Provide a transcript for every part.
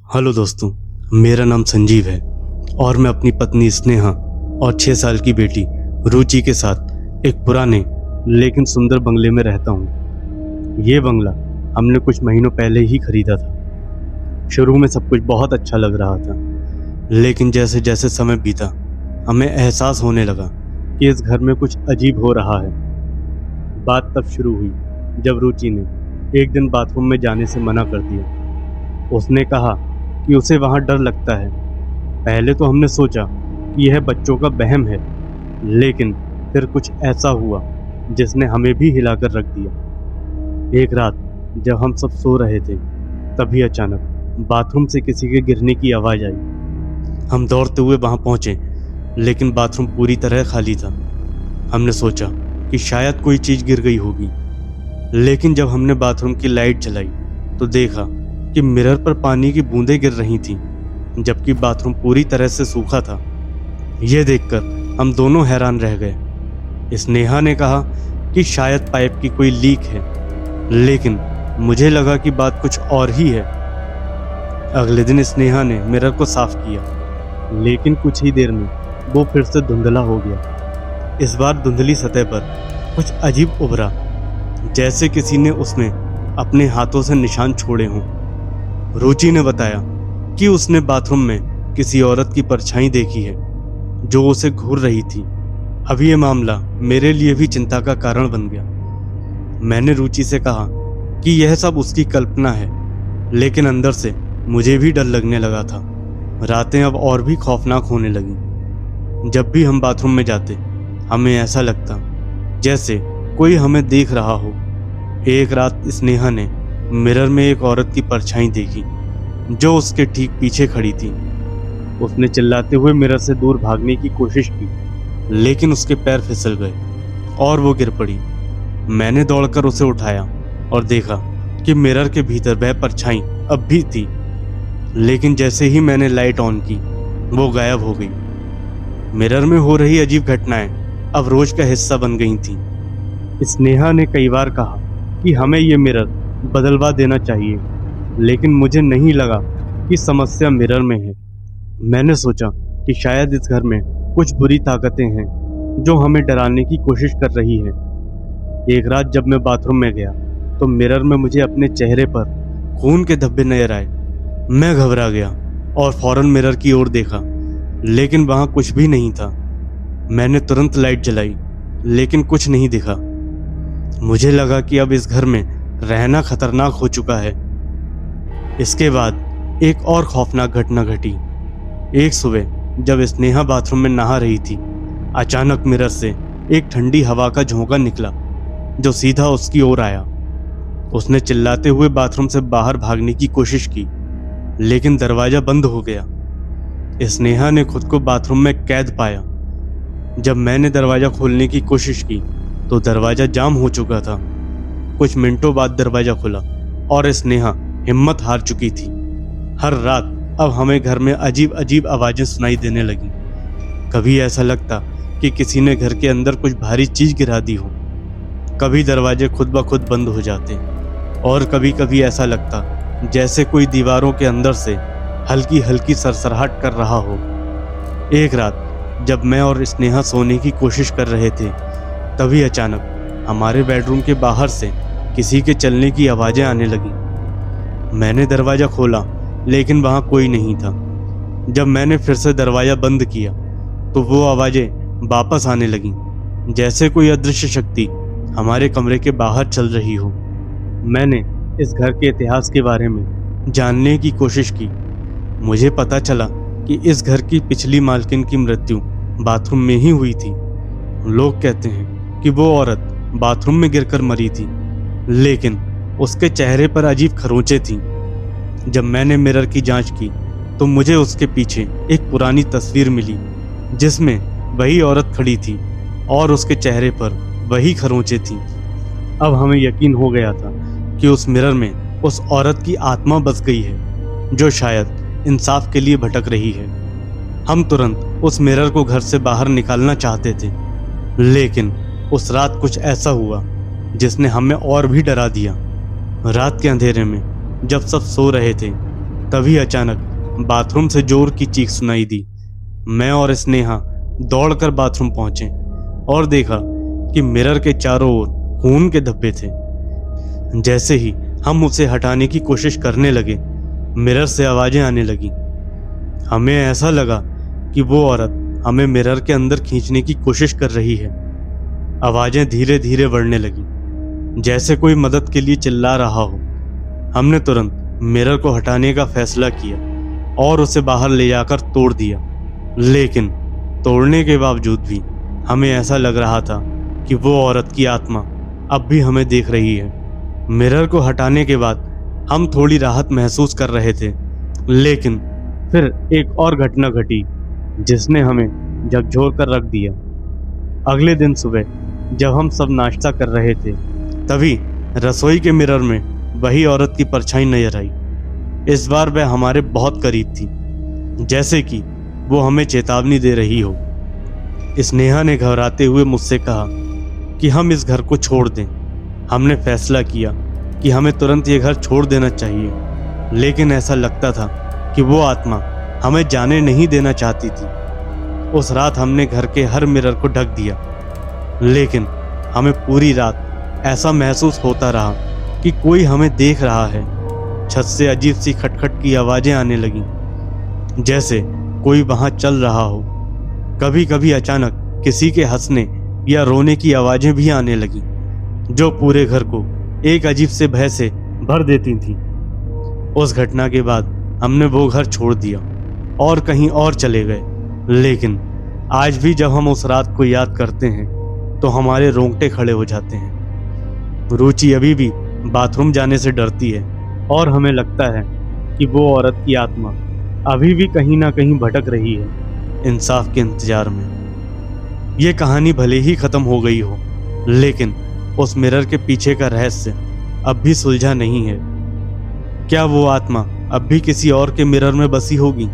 Hello दोस्तों, मेरा नाम संजीव है और मैं अपनी पत्नी स्नेहा और 6 साल की बेटी रुचि के साथ एक पुराने लेकिन सुंदर बंगले में रहता हूँ। ये बंगला हमने कुछ महीनों पहले ही खरीदा था। शुरू में सब कुछ बहुत अच्छा लग रहा था, लेकिन जैसे जैसे समय बीता हमें एहसास होने लगा कि इस घर में कुछ अजीब हो रहा है। बात तब शुरू हुई जब रुचि ने एक दिन बाथरूम में जाने से मना कर दिया। उसने कहा कि उसे वहाँ डर लगता है। पहले तो हमने सोचा कि यह बच्चों का वहम है, लेकिन फिर कुछ ऐसा हुआ जिसने हमें भी हिलाकर रख दिया। एक रात जब हम सब सो रहे थे, तभी अचानक बाथरूम से किसी के गिरने की आवाज़ आई। हम दौड़ते हुए वहाँ पहुँचे, लेकिन बाथरूम पूरी तरह खाली था। हमने सोचा कि शायद कोई चीज़ गिर गई होगी, लेकिन जब हमने बाथरूम की लाइट जलाई तो देखा कि मिरर पर पानी की बूंदें गिर रही थीं, जबकि बाथरूम पूरी तरह से सूखा था। यह देखकर हम दोनों हैरान रह गए। स्नेहा ने कहा कि शायद पाइप की कोई लीक है, लेकिन मुझे लगा कि बात कुछ और ही है। अगले दिन स्नेहा ने मिरर को साफ किया, लेकिन कुछ ही देर में वो फिर से धुंधला हो गया। इस बार धुंधली सतह पर कुछ अजीब उभरा, जैसे किसी ने उसमें अपने हाथों से निशान छोड़े हों। रुचि ने बताया कि उसने बाथरूम में किसी औरत की परछाई देखी है जो उसे घूर रही थी। अब यह मामला मेरे लिए भी चिंता का कारण बन गया। मैंने रुचि से कहा कि यह सब उसकी कल्पना है, लेकिन अंदर से मुझे भी डर लगने लगा था। रातें अब और भी खौफनाक होने लगी। जब भी हम बाथरूम में जाते, हमें ऐसा लगता जैसे कोई हमें देख रहा हो। एक रात स्नेहा ने मिरर में एक औरत की परछाई देखी जो उसके ठीक पीछे खड़ी थी। उसने चिल्लाते हुए मिरर से दूर भागने की कोशिश की, लेकिन उसके पैर फिसल गए और वो गिर पड़ी। मैंने दौड़कर उसे उठाया और देखा कि मिरर के भीतर वह परछाई अब भी थी, लेकिन जैसे ही मैंने लाइट ऑन की, वो गायब हो गई। मिरर में हो रही अजीब घटनाएं अब रोज का हिस्सा बन गई थीं। स्नेहा ने कई बार कहा कि हमें ये मिरर बदलवा देना चाहिए, लेकिन मुझे नहीं लगा कि समस्या मिरर में है। मैंने सोचा कि शायद इस घर में कुछ बुरी ताकतें हैं जो हमें डराने की कोशिश कर रही है। एक रात जब मैं बाथरूम में गया तो मिरर में मुझे अपने चेहरे पर खून के धब्बे नजर आए। मैं घबरा गया और फौरन मिरर की ओर देखा, लेकिन वहां कुछ भी नहीं था। मैंने तुरंत लाइट जलाई, लेकिन कुछ नहीं दिखा। मुझे लगा कि अब इस घर में रहना खतरनाक हो चुका है। इसके बाद एक और खौफनाक घटना घटी। एक सुबह जब स्नेहा बाथरूम में नहा रही थी, अचानक मिरर से एक ठंडी हवा का झोंका निकला जो सीधा उसकी ओर आया। उसने चिल्लाते हुए बाथरूम से बाहर भागने की कोशिश की, लेकिन दरवाजा बंद हो गया। स्नेहा ने खुद को बाथरूम में कैद पाया। जब मैंने दरवाजा खोलने की कोशिश की तो दरवाजा जाम हो चुका था। कुछ मिनटों बाद दरवाजा खुला और स्नेहा हिम्मत हार चुकी थी। हर रात अब हमें घर में अजीब अजीब आवाजें सुनाई देने लगी। कभी ऐसा लगता कि किसी ने घर के अंदर कुछ भारी चीज गिरा दी हो, कभी दरवाजे खुद ब खुद बंद हो जाते, और कभी कभी ऐसा लगता जैसे कोई दीवारों के अंदर से हल्की हल्की सरसराहट कर रहा हो। एक रात जब मैं और स्नेहा सोने की कोशिश कर रहे थे, तभी अचानक हमारे बेडरूम के बाहर से किसी के चलने की आवाजें आने लगी। मैंने दरवाजा खोला, लेकिन वहां कोई नहीं था। जब मैंने फिर से दरवाजा बंद किया तो वो आवाजें वापस आने लगीं, जैसे कोई अदृश्य शक्ति हमारे कमरे के बाहर चल रही हो। मैंने इस घर के इतिहास के बारे में जानने की कोशिश की। मुझे पता चला कि इस घर की पिछली मालकिन की मृत्यु बाथरूम में ही हुई थी। लोग कहते हैं कि वो औरत बाथरूम में गिरकर मरी थी, लेकिन उसके चेहरे पर अजीब खरोंचें थीं। जब मैंने मिरर की जांच की तो मुझे उसके पीछे एक पुरानी तस्वीर मिली जिसमें वही औरत खड़ी थी और उसके चेहरे पर वही खरोंचें थीं। अब हमें यकीन हो गया था कि उस मिरर में उस औरत की आत्मा बस गई है जो शायद इंसाफ के लिए भटक रही है। हम तुरंत उस मिरर को घर से बाहर निकालना चाहते थे, लेकिन उस रात कुछ ऐसा हुआ जिसने हमें और भी डरा दिया। रात के अंधेरे में जब सब सो रहे थे, तभी अचानक बाथरूम से जोर की चीख सुनाई दी। मैं और स्नेहा दौड़कर बाथरूम पहुंचे और देखा कि मिरर के चारों ओर खून के धब्बे थे। जैसे ही हम उसे हटाने की कोशिश करने लगे, मिरर से आवाजें आने लगी। हमें ऐसा लगा कि वो औरत हमें मिरर के अंदर खींचने की कोशिश कर रही है। आवाजें धीरे धीरे बढ़ने लगी, जैसे कोई मदद के लिए चिल्ला रहा हो। हमने तुरंत मिरर को हटाने का फैसला किया और उसे बाहर ले जाकर तोड़ दिया। लेकिन तोड़ने के बावजूद भी हमें ऐसा लग रहा था कि वो औरत की आत्मा अब भी हमें देख रही है। मिरर को हटाने के बाद हम थोड़ी राहत महसूस कर रहे थे, लेकिन फिर एक और घटना घटी जिसने हमें झकझोर कर रख दिया। अगले दिन सुबह जब हम सब नाश्ता कर रहे थे, तभी रसोई के मिरर में वही औरत की परछाई नजर आई। इस बार वह हमारे बहुत करीब थी, जैसे कि वो हमें चेतावनी दे रही हो। स्नेहा ने घबराते हुए मुझसे कहा कि हम इस घर को छोड़ दें। हमने फैसला किया कि हमें तुरंत ये घर छोड़ देना चाहिए, लेकिन ऐसा लगता था कि वो आत्मा हमें जाने नहीं देना चाहती थी। उस रात हमने घर के हर मिरर को ढक दिया, लेकिन हमें पूरी रात ऐसा महसूस होता रहा कि कोई हमें देख रहा है। छत से अजीब सी खटखट की आवाजें आने लगी, जैसे कोई वहां चल रहा हो। कभी कभी अचानक किसी के हंसने या रोने की आवाजें भी आने लगी, जो पूरे घर को एक अजीब से भय से भर देती थी। उस घटना के बाद हमने वो घर छोड़ दिया और कहीं और चले गए, लेकिन आज भी जब हम उस रात को याद करते हैं तो हमारे रोंगटे खड़े हो जाते हैं। रुचि अभी भी बाथरूम जाने से डरती है और हमें लगता है कि वो औरत की आत्मा अभी भी कहीं ना कहीं भटक रही है, इंसाफ के इंतजार में। ये कहानी भले ही खत्म हो गई हो, लेकिन उस मिरर के पीछे का रहस्य अब भी सुलझा नहीं है। क्या वो आत्मा अब भी किसी और के मिरर में बसी होगी?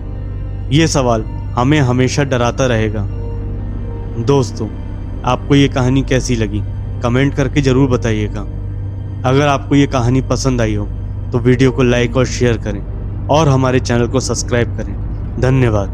ये सवाल हमें हमेशा डराता रहेगा। दोस्तों, आपको ये कहानी कैसी लगी कमेंट करके ज़रूर बताइएगा। अगर आपको ये कहानी पसंद आई हो तो वीडियो को लाइक और शेयर करें और हमारे चैनल को सब्सक्राइब करें। धन्यवाद।